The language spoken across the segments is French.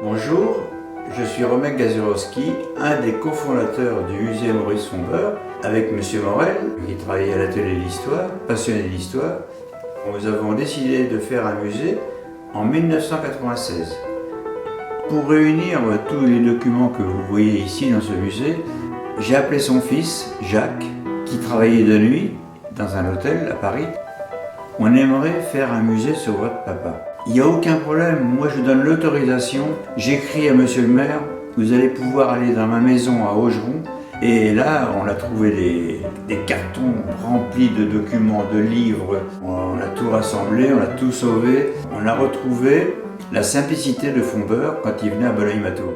Bonjour, je suis Romek Gazurowski, un des cofondateurs du musée Maurice Fombeur, avec M. Morel, qui travaillait à l'atelier de l'histoire, passionné d'histoire. Nous avons décidé de faire un musée en 1996. Pour réunir tous les documents que vous voyez ici dans ce musée, j'ai appelé son fils, Jacques, qui travaillait de nuit dans un hôtel à Paris. On aimerait faire un musée sur votre papa. Il n'y a aucun problème, moi je donne l'autorisation, j'écris à monsieur le maire, vous allez pouvoir aller dans ma maison à Augeron. Et là, on a trouvé des cartons remplis de documents, de livres. On a tout rassemblé, on a tout sauvé. On a retrouvé la simplicité de Fombeur quand il venait à Bologne-Matour.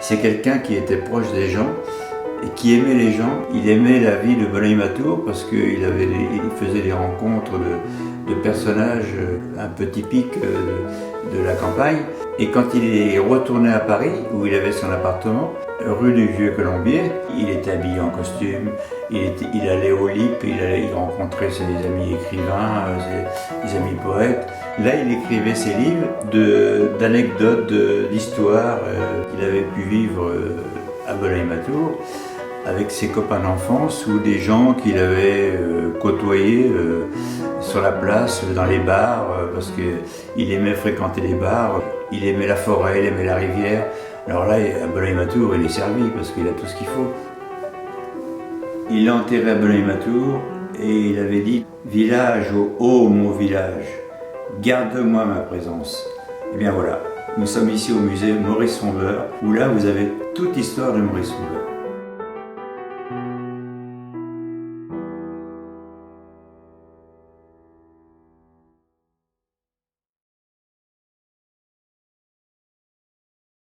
C'est quelqu'un qui était proche des gens et qui aimait les gens. Il aimait la vie de Bologne-Matour parce qu'il faisait des rencontres de personnages un peu typiques de la campagne. Et quand il est retourné à Paris, où il avait son appartement, rue du Vieux-Colombier, il était habillé en costume, il allait au LIP, il rencontrait ses amis écrivains, ses amis poètes. Là, il écrivait ses livres d'anecdotes, d'histoires qu'il avait pu vivre à Bologne-Matour avec ses copains d'enfance ou des gens qu'il avait côtoyés sur la place, dans les bars, parce qu'il aimait fréquenter les bars, il aimait la forêt, il aimait la rivière. Alors là, à Bologne-Matour, il est servi parce qu'il a tout ce qu'il faut. Il l'a enterré à Bologne-Matour et il avait dit « Village, ô mon village, garde-moi ma présence ». Et bien voilà, nous sommes ici au musée Maurice Fombeur, où là vous avez toute l'histoire de Maurice Fombeur.